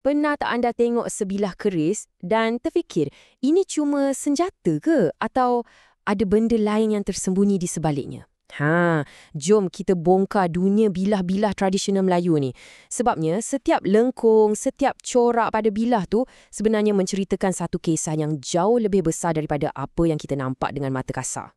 Pernah tak anda tengok sebilah keris dan terfikir, ini cuma senjata ke? Atau ada benda lain yang tersembunyi di sebaliknya? Jom kita bongkar dunia bilah-bilah tradisional Melayu ni. Sebabnya, setiap lengkung, setiap corak pada bilah tu sebenarnya menceritakan satu kisah yang jauh lebih besar daripada apa yang kita nampak dengan mata kasar.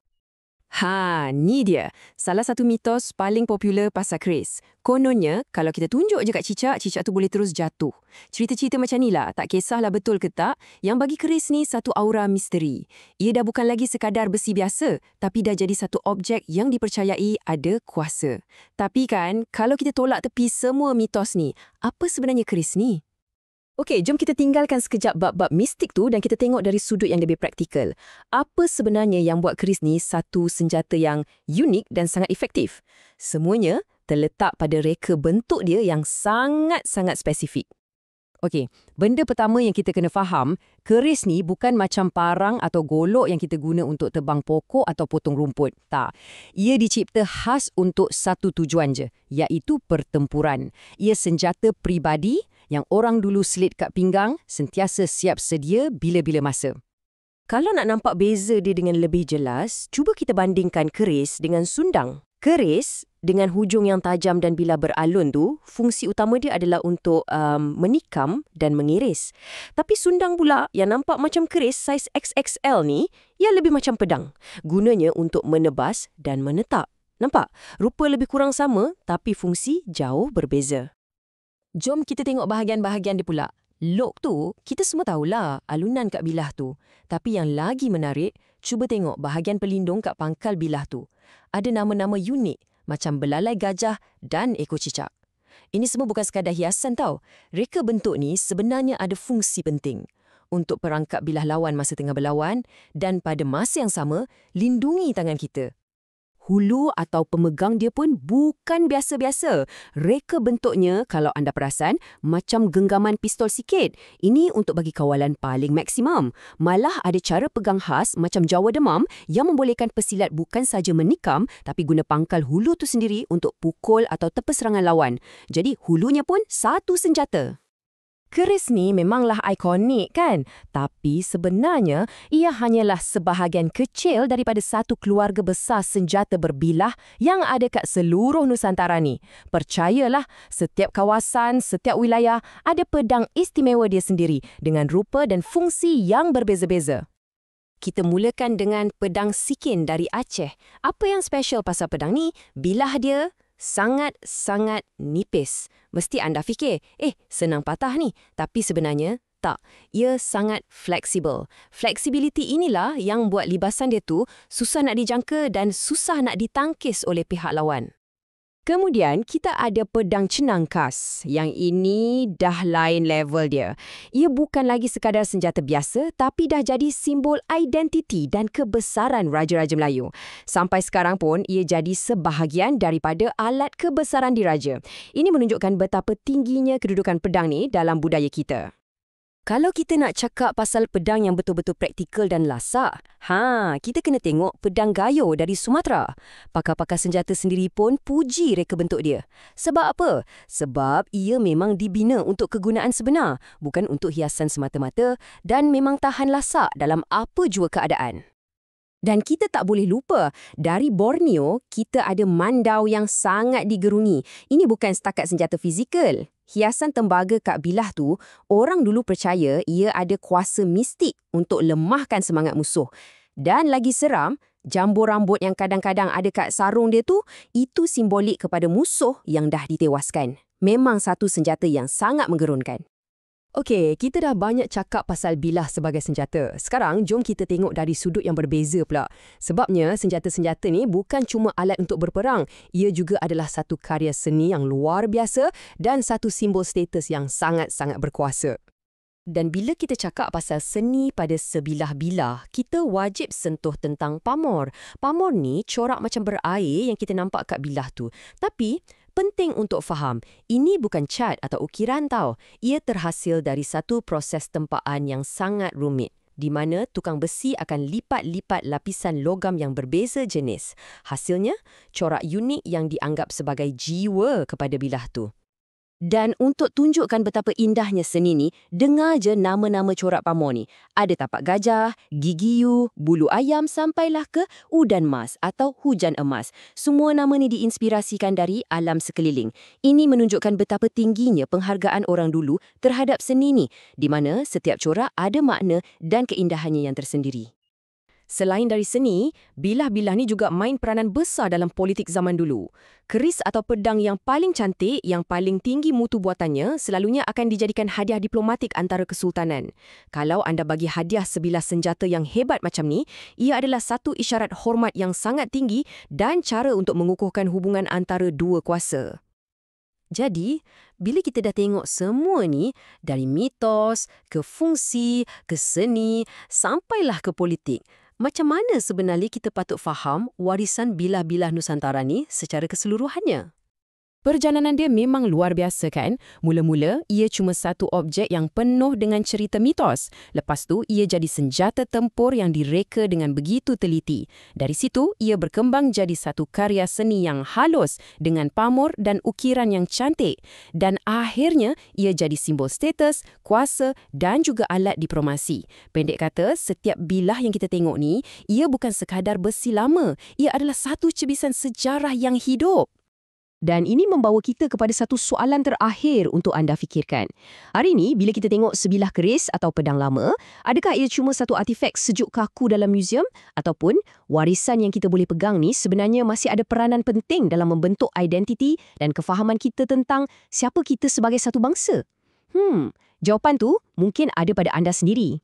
Ni dia. Salah satu mitos paling popular pasal keris. Kononnya, kalau kita tunjuk je kat cicak tu boleh terus jatuh. Cerita-cerita macam ni lah, tak kisahlah betul ke tak, yang bagi keris ni satu aura misteri. Ia dah bukan lagi sekadar besi biasa, tapi dah jadi satu objek yang dipercayai ada kuasa. Tapi kan, kalau kita tolak tepi semua mitos ni, apa sebenarnya keris ni? Okey, jom kita tinggalkan sekejap bab-bab mistik tu dan kita tengok dari sudut yang lebih praktikal. Apa sebenarnya yang buat keris ni satu senjata yang unik dan sangat efektif? Semuanya terletak pada reka bentuk dia yang sangat-sangat spesifik. Okey, benda pertama yang kita kena faham, keris ni bukan macam parang atau golok yang kita guna untuk tebang pokok atau potong rumput. Tak. Ia dicipta khas untuk satu tujuan je, iaitu pertempuran. Ia senjata peribadi yang orang dulu selit kat pinggang, sentiasa siap sedia bila-bila masa. Kalau nak nampak beza dia dengan lebih jelas, cuba kita bandingkan keris dengan sundang. Keris dengan hujung yang tajam dan bilah beralun tu, fungsi utama dia adalah untuk menikam dan mengiris. Tapi sundang pula yang nampak macam keris saiz XXL ni, ia lebih macam pedang. Gunanya untuk menebas dan menetak. Nampak? Rupa lebih kurang sama, tapi fungsi jauh berbeza. Jom kita tengok bahagian-bahagian dia pula. Lok tu, kita semua tahulah alunan kat bilah tu. Tapi yang lagi menarik, cuba tengok bahagian pelindung kat pangkal bilah tu. Ada nama-nama unik, macam belalai gajah dan ekor cicak. Ini semua bukan sekadar hiasan tau. Reka bentuk ni sebenarnya ada fungsi penting. Untuk perangkap bilah lawan masa tengah berlawan dan pada masa yang sama, lindungi tangan kita. Hulu atau pemegang dia pun bukan biasa-biasa. Reka bentuknya, kalau anda perasan, macam genggaman pistol sikit. Ini untuk bagi kawalan paling maksimum. Malah ada cara pegang khas macam Jawa Demam yang membolehkan pesilat bukan saja menikam, tapi guna pangkal hulu tu sendiri untuk pukul atau tepis serangan lawan. Jadi hulunya pun satu senjata. Keris ni memanglah ikonik kan? Tapi sebenarnya ia hanyalah sebahagian kecil daripada satu keluarga besar senjata berbilah yang ada kat seluruh Nusantara ni. Percayalah, setiap kawasan, setiap wilayah ada pedang istimewa dia sendiri dengan rupa dan fungsi yang berbeza-beza. Kita mulakan dengan pedang Sikin dari Aceh. Apa yang special pasal pedang ni? Bilah dia sangat-sangat nipis. Mesti anda fikir, senang patah ni. Tapi sebenarnya, tak. Ia sangat fleksibel. Fleksibiliti inilah yang buat libasan dia tu susah nak dijangka dan susah nak ditangkis oleh pihak lawan. Kemudian, kita ada pedang cenang khas. Yang ini dah lain level dia. Ia bukan lagi sekadar senjata biasa, tapi dah jadi simbol identiti dan kebesaran Raja-Raja Melayu. Sampai sekarang pun, ia jadi sebahagian daripada alat kebesaran diraja. Ini menunjukkan betapa tingginya kedudukan pedang ni dalam budaya kita. Kalau kita nak cakap pasal pedang yang betul-betul praktikal dan lasak, kita kena tengok pedang Gayo dari Sumatera. Pakar-pakar senjata sendiri pun puji reka bentuk dia. Sebab apa? Sebab ia memang dibina untuk kegunaan sebenar, bukan untuk hiasan semata-mata dan memang tahan lasak dalam apa jua keadaan. Dan kita tak boleh lupa, dari Borneo, kita ada mandau yang sangat digerungi. Ini bukan setakat senjata fizikal. Hiasan tembaga kat bilah tu, orang dulu percaya ia ada kuasa mistik untuk lemahkan semangat musuh. Dan lagi seram, jambur rambut yang kadang-kadang ada kat sarung dia tu, itu simbolik kepada musuh yang dah ditewaskan. Memang satu senjata yang sangat menggerunkan. Okey, kita dah banyak cakap pasal bilah sebagai senjata. Sekarang, jom kita tengok dari sudut yang berbeza pula. Sebabnya, senjata-senjata ni bukan cuma alat untuk berperang. Ia juga adalah satu karya seni yang luar biasa dan satu simbol status yang sangat-sangat berkuasa. Dan bila kita cakap pasal seni pada sebilah-bilah, kita wajib sentuh tentang pamor. Pamor ni corak macam berair yang kita nampak kat bilah tu. Tapi, penting untuk faham, ini bukan cat atau ukiran tau. Ia terhasil dari satu proses tempaan yang sangat rumit, di mana tukang besi akan lipat-lipat lapisan logam yang berbeza jenis. Hasilnya, corak unik yang dianggap sebagai jiwa kepada bilah tu. Dan untuk tunjukkan betapa indahnya seni ni, dengar je nama-nama corak pamor ni. Ada tapak gajah, gigi hiu, bulu ayam sampailah ke udan mas atau hujan emas. Semua nama ni diinspirasikan dari alam sekeliling. Ini menunjukkan betapa tingginya penghargaan orang dulu terhadap seni ni, di mana setiap corak ada makna dan keindahannya yang tersendiri. Selain dari seni, bilah-bilah ni juga main peranan besar dalam politik zaman dulu. Keris atau pedang yang paling cantik, yang paling tinggi mutu buatannya, selalunya akan dijadikan hadiah diplomatik antara kesultanan. Kalau anda bagi hadiah sebilah senjata yang hebat macam ni, ia adalah satu isyarat hormat yang sangat tinggi dan cara untuk mengukuhkan hubungan antara dua kuasa. Jadi, bila kita dah tengok semua ni, dari mitos, ke fungsi, ke seni, sampailah ke politik, macam mana sebenarnya kita patut faham warisan bilah-bilah Nusantara ni secara keseluruhannya? Perjalanan dia memang luar biasa kan? Mula-mula, ia cuma satu objek yang penuh dengan cerita mitos. Lepas tu, ia jadi senjata tempur yang direka dengan begitu teliti. Dari situ, ia berkembang jadi satu karya seni yang halus dengan pamor dan ukiran yang cantik. Dan akhirnya, ia jadi simbol status, kuasa dan juga alat diplomasi. Pendek kata, setiap bilah yang kita tengok ni, ia bukan sekadar besi lama. Ia adalah satu cebisan sejarah yang hidup. Dan ini membawa kita kepada satu soalan terakhir untuk anda fikirkan. Hari ini, bila kita tengok sebilah keris atau pedang lama, adakah ia cuma satu artifak sejuk kaku dalam muzium? Ataupun warisan yang kita boleh pegang ni sebenarnya masih ada peranan penting dalam membentuk identiti dan kefahaman kita tentang siapa kita sebagai satu bangsa? Jawapan tu mungkin ada pada anda sendiri.